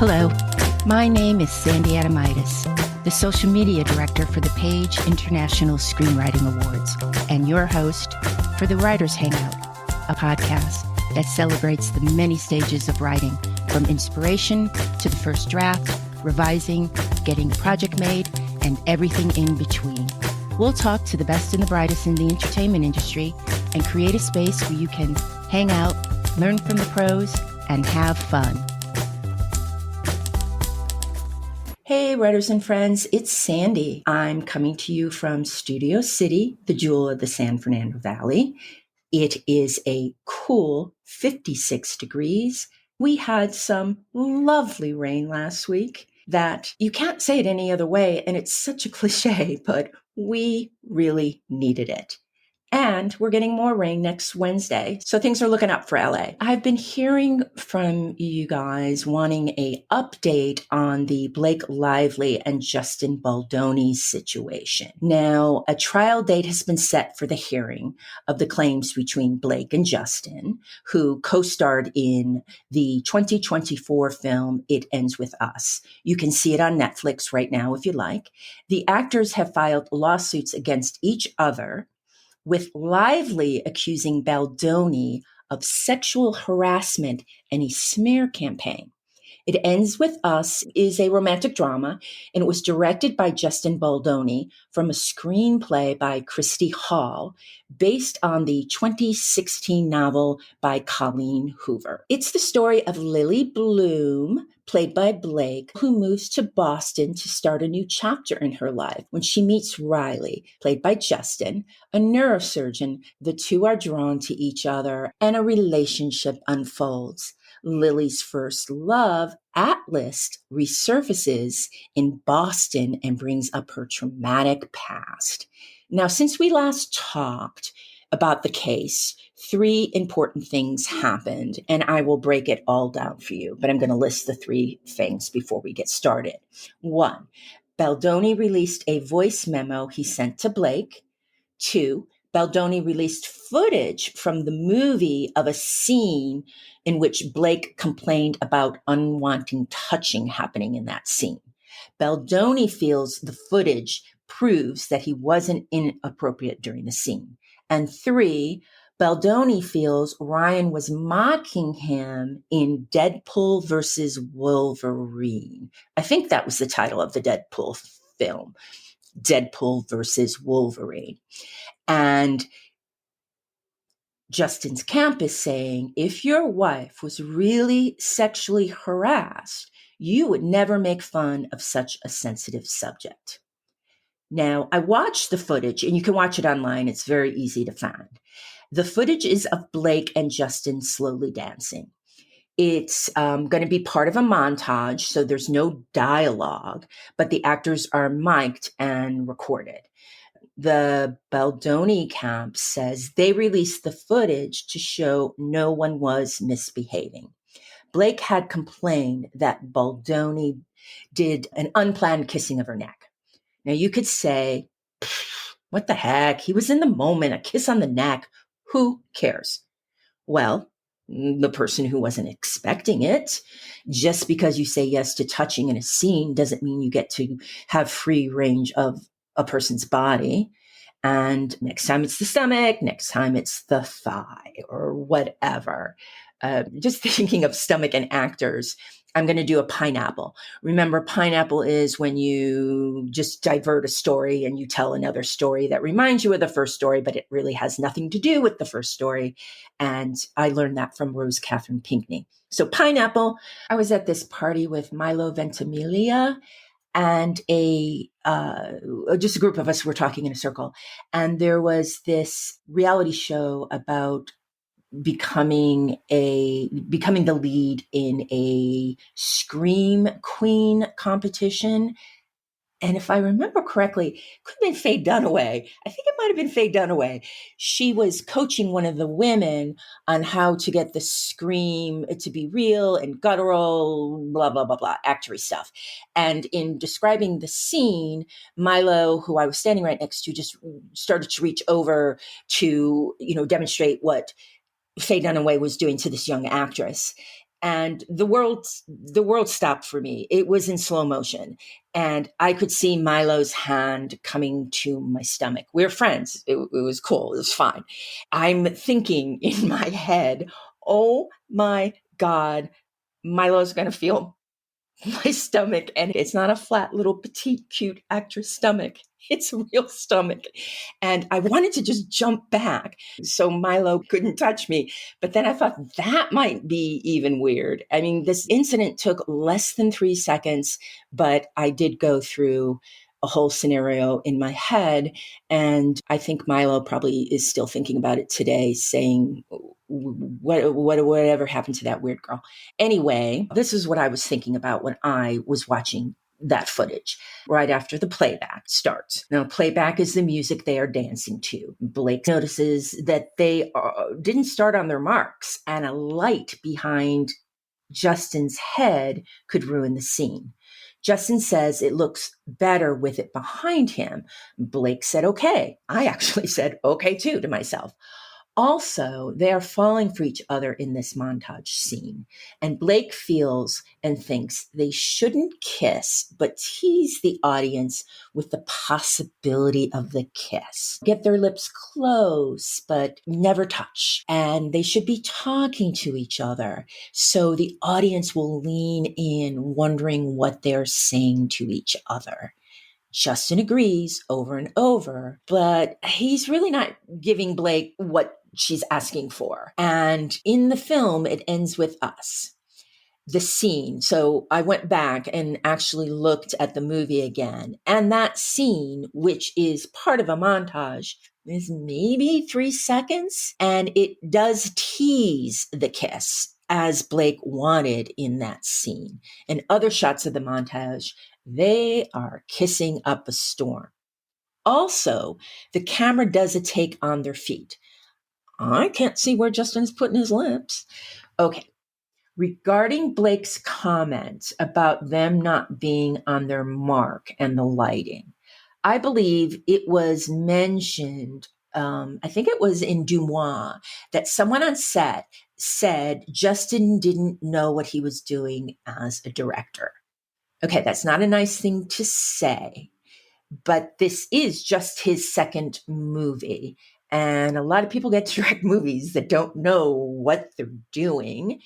Hello, my name is Sandy Adomaitis, the social media director for the Page International Screenwriting Awards, and your host for the Writers Hangout, a podcast that celebrates the many stages of writing, from inspiration to the first draft, revising, getting a project made, and everything in between. We'll talk to the best and the brightest in the entertainment industry and create a space where you can hang out, learn from the pros, and have fun. Hey, writers and friends, it's Sandy. I'm coming to you from Studio City, the jewel of the San Fernando Valley. It is a cool 56 degrees. We had some lovely rain last week that you can't say it any other way, and it's such a cliche, but we really needed it. And we're getting more rain next Wednesday, so things are looking up for LA. I've been hearing from you guys wanting an update on the Blake Lively and Justin Baldoni situation. Now, a trial date has been set for the hearing of the claims between Blake and Justin, who co-starred in the 2024 film It Ends With Us. You can see it on Netflix right now if you like. The actors have filed lawsuits against each other, with Lively accusing Baldoni of sexual harassment and a smear campaign. It Ends With Us is a romantic drama, and it was directed by Justin Baldoni from a screenplay by Kristin Hall, based on the 2016 novel by Colleen Hoover. It's the story of Lily Bloom, played by Blake, who moves to Boston to start a new chapter in her life when she meets Riley, played by Justin, a neurosurgeon. The two are drawn to each other, and a relationship unfolds. Lily's first love, Atlas, resurfaces in Boston and brings up her traumatic past. Now, since we last talked about the case, three important things happened, and I will break it all down for you, but I'm going to list the three things before we get started. 1, Baldoni released a voice memo he sent to Blake. 2, Baldoni released footage from the movie of a scene in which Blake complained about unwanted touching happening in that scene. Baldoni feels the footage proves that he wasn't inappropriate during the scene. And 3, Baldoni feels Ryan was mocking him in Deadpool versus Wolverine. I think that was the title of the Deadpool film, Deadpool versus Wolverine. And Justin's camp is saying, if your wife was really sexually harassed, you would never make fun of such a sensitive subject. Now, I watched the footage, and you can watch it online. It's very easy to find. The footage is of Blake and Justin slowly dancing. It's going to be part of a montage, so there's no dialogue, but the actors are mic'd and recorded. The Baldoni camp says they released the footage to show no one was misbehaving. Blake had complained that Baldoni did an unplanned kissing of her neck. Now, you could say, what the heck? He was in the moment, a kiss on the neck. Who cares? Well, the person who wasn't expecting it. Just because you say yes to touching in a scene doesn't mean you get to have free range of a person's body. And next time it's the stomach, next time it's the thigh or whatever. Just thinking of stomach and actors, I'm going to do a pineapple. Remember, pineapple is when you just divert a story and you tell another story that reminds you of the first story, but it really has nothing to do with the first story. And I learned that from Rose Catherine Pinkney. So pineapple, I was at this party with Milo Ventimiglia, and just a group of us were talking in a circle. And there was this reality show about becoming the lead in a Scream Queen competition. And if I remember correctly, could have been Faye Dunaway. I think it might have been Faye Dunaway. She was coaching one of the women on how to get the scream to be real and guttural, blah, blah, blah, blah, actory stuff. And in describing the scene, Milo, who I was standing right next to, just started to reach over to, demonstrate what Faye Dunaway was doing to this young actress. And the world stopped for me. It was in slow motion. And I could see Milo's hand coming to my stomach. We were friends. It was cool. It was fine. I'm thinking in my head, oh my God, Milo's going to feel my stomach. And it's not a flat little petite, cute actress stomach. It's a real stomach. And I wanted to just jump back so Milo couldn't touch me. But then I thought that might be even weird. I mean, this incident took less than 3 seconds, but I did go through a whole scenario in my head. And I think Milo probably is still thinking about it today, saying, whatever happened to that weird girl? Anyway, this is what I was thinking about when I was watching that footage right after the playback starts. Now, playback is the music they are dancing to. Blake notices that they didn't start on their marks, and a light behind Justin's head could ruin the scene. Justin says it looks better with it behind him. Blake said, okay. I actually said, okay, too, to myself. Also, they are falling for each other in this montage scene. And Blake feels and thinks they shouldn't kiss, but tease the audience with the possibility of the kiss. Get their lips close, but never touch. And they should be talking to each other, so the audience will lean in, wondering what they're saying to each other. Justin agrees over and over, but he's really not giving Blake what she's asking for. And in the film, it ends with us. The scene. So I went back and actually looked at the movie again. And that scene, which is part of a montage, is maybe 3 seconds. And it does tease the kiss as Blake wanted in that scene. And other shots of the montage, they are kissing up a storm. Also, the camera does a take on their feet. I can't see where Justin's putting his lips. Okay. Regarding Blake's comment about them not being on their mark and the lighting, I believe it was mentioned, I think it was in Dumois, that someone on set said Justin didn't know what he was doing as a director. Okay, that's not a nice thing to say, but this is just his second movie. And a lot of people get to direct movies that don't know what they're doing.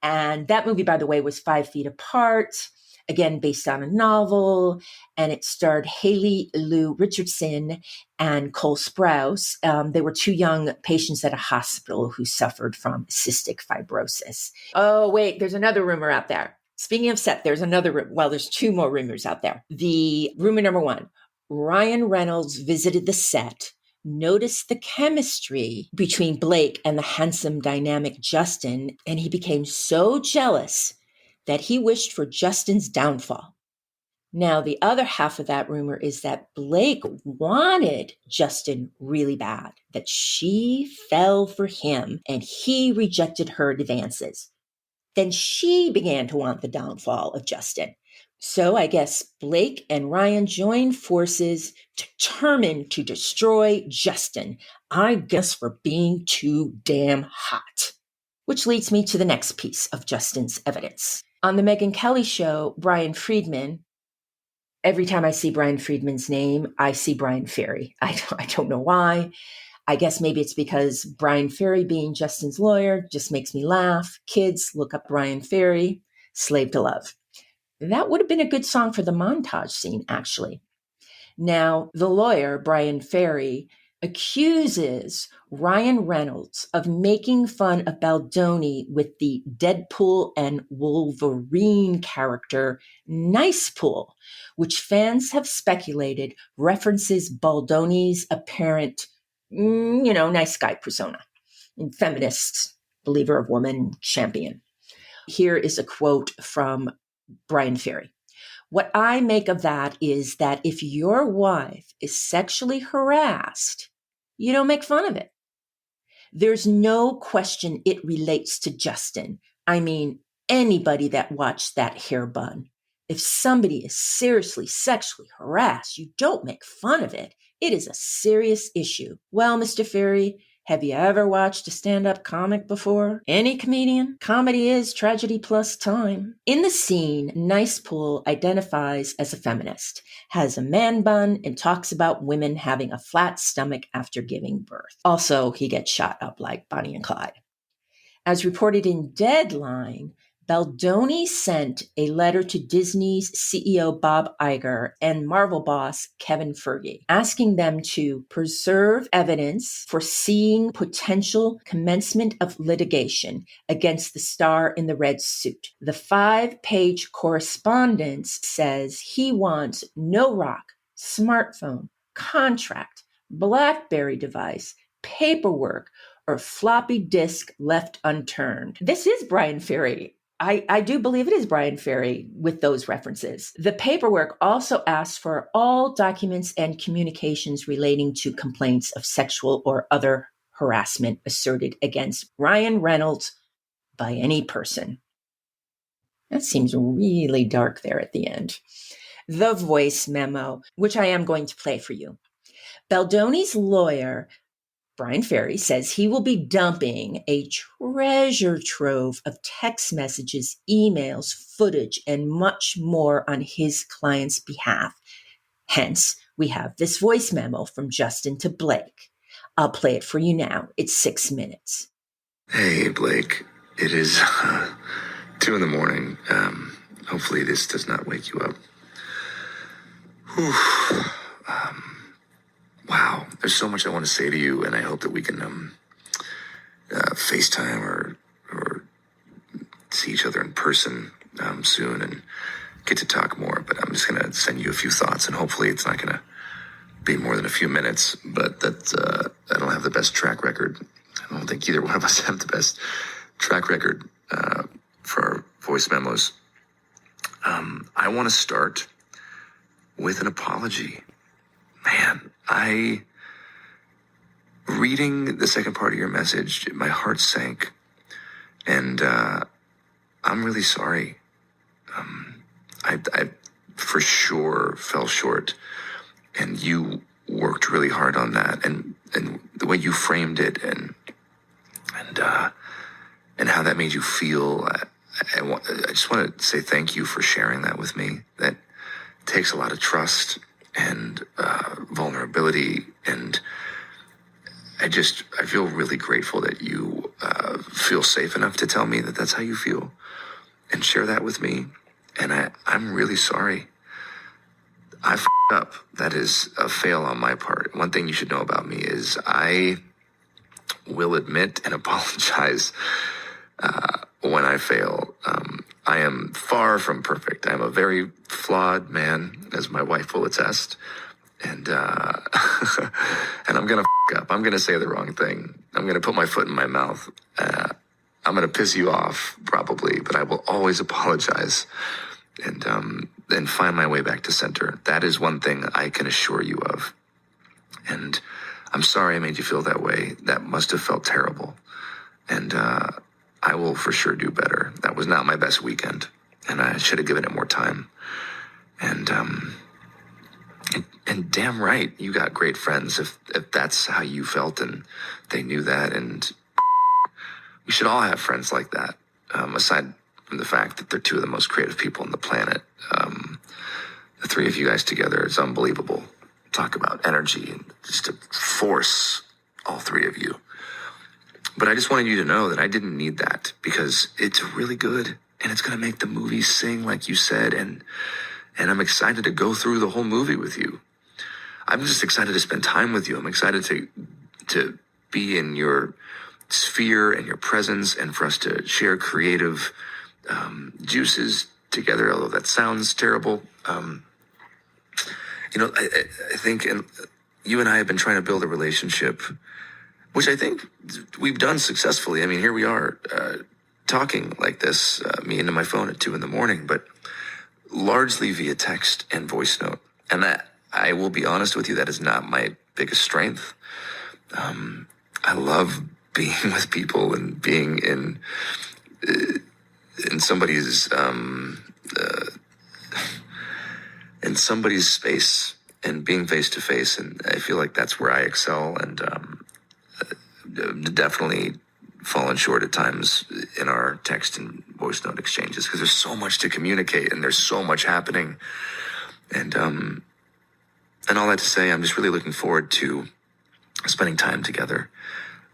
And that movie, by the way, was 5 Feet Apart, again, based on a novel. And it starred Haley Lou Richardson and Cole Sprouse. They were 2 young patients at a hospital who suffered from cystic fibrosis. Oh, wait, there's another rumor out there. Speaking of set, there's there's 2 more rumors out there. The rumor number 1, Ryan Reynolds visited the set, noticed the chemistry between Blake and the handsome, dynamic Justin, and he became so jealous that he wished for Justin's downfall. Now, the other half of that rumor is that Blake wanted Justin really bad, that she fell for him and he rejected her advances. Then she began to want the downfall of Justin. So I guess Blake and Ryan joined forces, determined to destroy Justin, I guess for being too damn hot. Which leads me to the next piece of Justin's evidence. On the Megyn Kelly show, Brian Friedman, every time I see Brian Friedman's name, I see Brian Ferry. I don't know why. I guess maybe it's because Brian Ferry being Justin's lawyer just makes me laugh. Kids, look up Brian Ferry, Slave to Love. That would have been a good song for the montage scene, actually. Now, the lawyer, Brian Ferry, accuses Ryan Reynolds of making fun of Baldoni with the Deadpool and Wolverine character Nicepool, which fans have speculated references Baldoni's apparent, nice guy persona, and feminist, believer of woman, champion. Here is a quote from Brian Ferry. What I make of that is that if your wife is sexually harassed, you don't make fun of it. There's no question it relates to Justin. I mean, anybody that watched that hair bun. If somebody is seriously sexually harassed, you don't make fun of it. It is a serious issue. Well, Mr. Ferry, Have you ever watched a stand-up comic before? Any comedian? Comedy is tragedy plus time. In the scene, Nicepool identifies as a feminist, has a man bun, and talks about women having a flat stomach after giving birth. Also, he gets shot up like Bonnie and Clyde. As reported in Deadline, Baldoni sent a letter to Disney's CEO Bob Iger and Marvel boss Kevin Feige, asking them to preserve evidence foreseeing potential commencement of litigation against the star in the red suit. The 5-page correspondence says he wants no rock, smartphone, contract, BlackBerry device, paperwork, or floppy disk left unturned. This is Brian Ferry. I do believe it is Brian Ferry with those references. The paperwork also asks for all documents and communications relating to complaints of sexual or other harassment asserted against Ryan Reynolds by any person. That seems really dark there at the end. The voice memo, which I am going to play for you. Baldoni's lawyer, Brian Ferry, says he will be dumping a treasure trove of text messages, emails, footage, and much more on his client's behalf. Hence, we have this voice memo from Justin to Blake. I'll play it for you now. It's 6 minutes. Hey, Blake. It is 2 a.m. Hopefully this does not wake you up. Wow, there's so much I want to say to you, and I hope that we can FaceTime or see each other in person soon and get to talk more. But I'm just going to send you a few thoughts, and hopefully it's not going to be more than a few minutes. But that I don't have the best track record. I don't think either one of us have the best track record for our voice memos. I want to start with an apology. Man, reading the second part of your message, my heart sank, and I'm really sorry. I for sure fell short, and you worked really hard on that, and the way you framed it, and how that made you feel. I just want to say thank you for sharing that with me. That takes a lot of trust and vulnerability, and I feel really grateful that you feel safe enough to tell me that that's how you feel and share that with me. And I'm really sorry. I f***ed up. That is a fail on my part. One thing you should know about me is I will admit and apologize when I fail. I am far from perfect. I'm a very flawed man, as my wife will attest. And and I'm going to f*** up. I'm going to say the wrong thing. I'm going to put my foot in my mouth. I'm going to piss you off, probably, but I will always apologize and find my way back to center. That is one thing I can assure you of. And I'm sorry I made you feel that way. That must have felt terrible. And I will for sure do better. That was not my best weekend, and I should have given it more time. And damn right, you got great friends if that's how you felt and they knew that. And we should all have friends like that, aside from the fact that they're two of the most creative people on the planet. The three of you guys together is unbelievable. Talk about energy and just a force, all three of you. But I just wanted you to know that I didn't need that, because it's really good and it's going to make the movie sing, like you said. And I'm excited to go through the whole movie with you. I'm just excited to spend time with you. I'm excited to be in your sphere and your presence, and for us to share creative juices together, although that sounds terrible. I think you and I have been trying to build a relationship, which I think we've done successfully. I mean, here we are talking like this, me into my phone at 2 a.m, but largely via text and voice note. And that, I will be honest with you, that is not my biggest strength. I love being with people and being in somebody's space and being face to face. And I feel like that's where I excel. And definitely fallen short at times in our text and voice note exchanges because there's so much to communicate and there's so much happening. And all that to say, I'm just really looking forward to spending time together.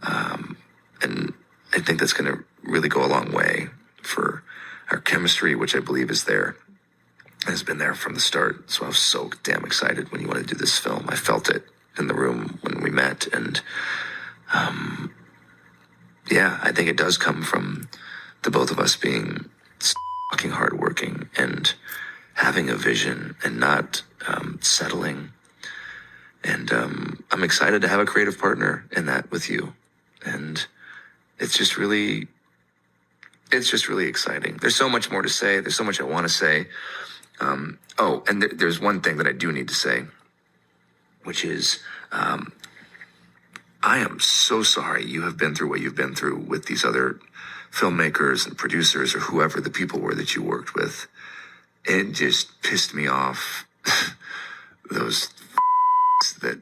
And I think that's going to really go a long way for our chemistry, which I believe is there, has been there from the start. So I was so damn excited when you wanted to do this film. I felt it in the room when we met. And yeah, I think it does come from the both of us being fucking hardworking and having a vision and not settling. And I'm excited to have a creative partner in that with you. And it's just really exciting. There's so much more to say. There's so much I want to say. And there's one thing that I do need to say, which is I am so sorry you have been through what you've been through with these other filmmakers and producers or whoever the people were that you worked with. It just pissed me off. Those that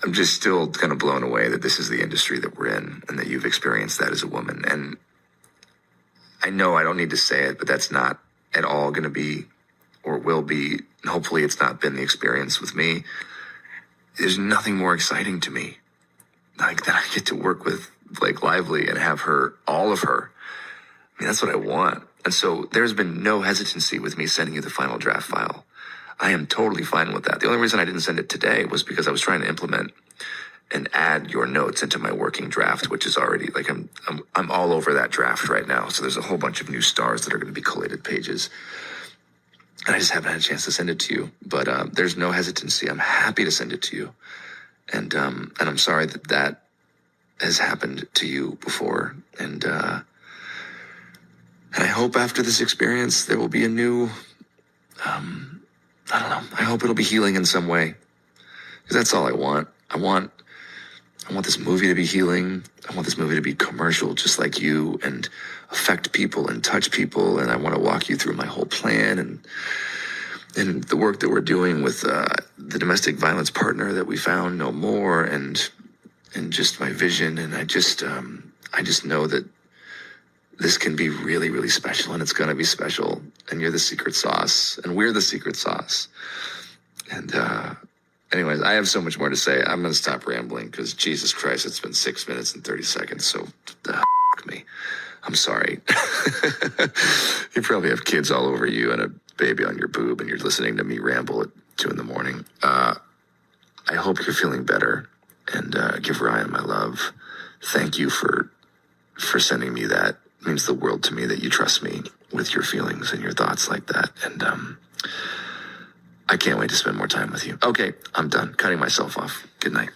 I'm just still kind of blown away that this is the industry that we're in and that you've experienced that as a woman. And I know I don't need to say it, but that's not at all going to be or will be. Hopefully it's not been the experience with me. There's nothing more exciting to me like that I get to work with Blake Lively and have her, all of her. I mean, that's what I want. And so there's been no hesitancy with me sending you the final draft file. I am totally fine with that. The only reason I didn't send it today was because I was trying to implement and add your notes into my working draft, which is already like I'm all over that draft right now. So there's a whole bunch of new stars that are going to be collated pages. And I just haven't had a chance to send it to you. But there's no hesitancy. I'm happy to send it to you. And I'm sorry that has happened to you before. And I hope after this experience there will be a new I don't know. I hope it'll be healing in some way. Because that's all I want. I want this movie to be healing. I want this movie to be commercial, just like you, and affect people and touch people. And I want to walk you through my whole plan and the work that we're doing with the domestic violence partner that we found, No More, and just my vision. And I just know that this can be really, really special, and it's going to be special. And you're the secret sauce, and we're the secret sauce. And anyways, I have so much more to say. I'm going to stop rambling because Jesus Christ, it's been 6 minutes and 30 seconds. So me. I'm sorry. You probably have kids all over you and a baby on your boob, and you're listening to me ramble at 2 a.m. I hope you're feeling better, and give Ryan my love. Thank you for sending me that. It means the world to me that you trust me with your feelings and your thoughts like that. And I can't wait to spend more time with you. Okay, I'm done cutting myself off. Good night.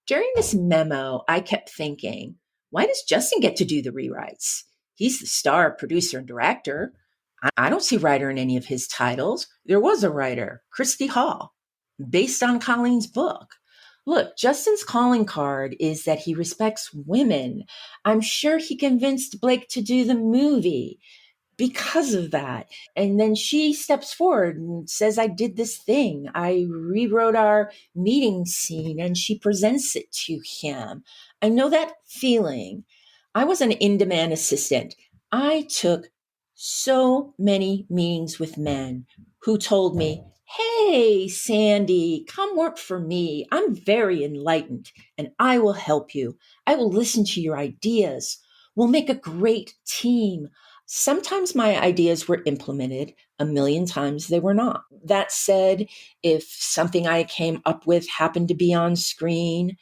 During this memo, I kept thinking, why does Justin get to do the rewrites? He's the star, producer, and director. I don't see writer in any of his titles. There was a writer, Christy Hall, based on Colleen's book. Look, Justin's calling card is that he respects women. I'm sure he convinced Blake to do the movie because of that. And then she steps forward and says, I did this thing. I rewrote our meeting scene, and she presents it to him. I know that feeling. I was an in-demand assistant. I took so many meetings with men who told me, hey, Sandy, come work for me. I'm very enlightened, and I will help you. I will listen to your ideas. We'll make a great team. Sometimes my ideas were implemented. A million times they were not. That said, if something I came up with happened to be on screen,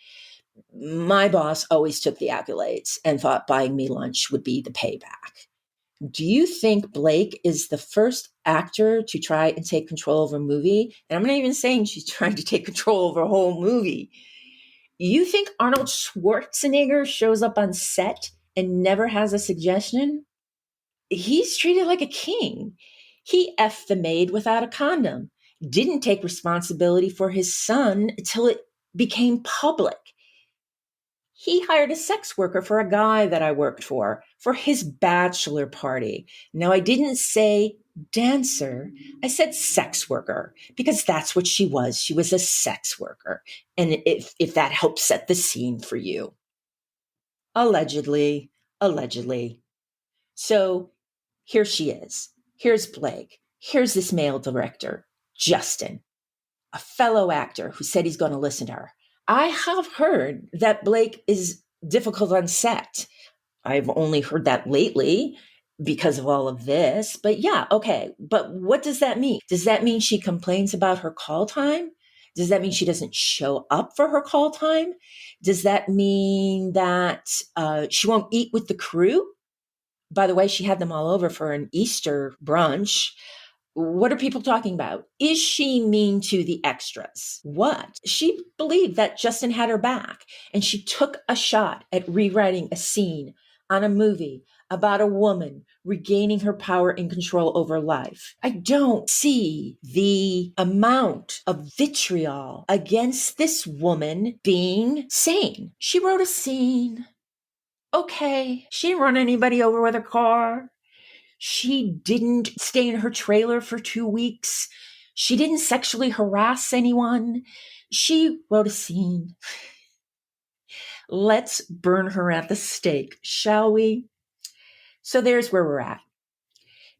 my boss always took the accolades and thought buying me lunch would be the payback. Do you think Blake is the first actor to try and take control of a movie? And I'm not even saying she's trying to take control of a whole movie. You think Arnold Schwarzenegger shows up on set and never has a suggestion? He's treated like a king. He effed the maid without a condom, didn't take responsibility for his son until it became public. He hired a sex worker for a guy that I worked for his bachelor party. Now, I didn't say dancer. I said sex worker because that's what she was. She was a sex worker. And if that helps set the scene for you. Allegedly. So here she is. Here's Blake. Here's this male director, Justin, a fellow actor who said he's going to listen to her. I have heard that Blake is difficult on set. I've only heard that lately because of all of this. But yeah, okay. But what does that mean? Does that mean she complains about her call time? Does that mean she doesn't show up for her call time? Does that mean that she won't eat with the crew? By the way, she had them all over for an Easter brunch. What are people talking about? Is she mean to the extras? What? She believed that Justin had her back, and she took a shot at rewriting a scene on a movie about a woman regaining her power and control over life. I don't see the amount of vitriol against this woman being sane. She wrote a scene. Okay, she didn't run anybody over with her car. She didn't stay in her trailer for 2 weeks. She didn't sexually harass anyone. She wrote a scene. Let's burn her at the stake, shall we? So there's where we're at.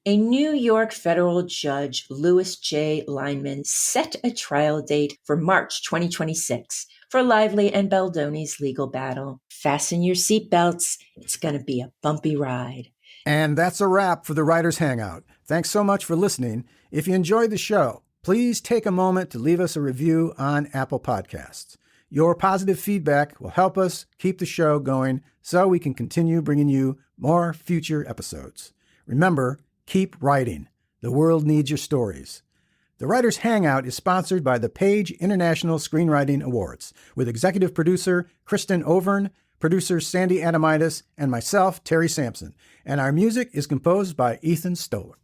A New York federal judge, Louis J. Lineman, set a trial date for March 2026 for Lively and Baldoni's legal battle. Fasten your seatbelts. It's going to be a bumpy ride. And that's a wrap for the Writers Hangout. Thanks so much for listening. If you enjoyed the show, please take a moment to leave us a review on Apple Podcasts. Your positive feedback will help us keep the show going so we can continue bringing you more future episodes. Remember, keep writing. The world needs your stories. The Writers Hangout is sponsored by the Page International Screenwriting Awards with executive producer Kristin Overn, producers Sandy Adomaitis, and myself, Terry Sampson. And our music is composed by Ethan Stoller.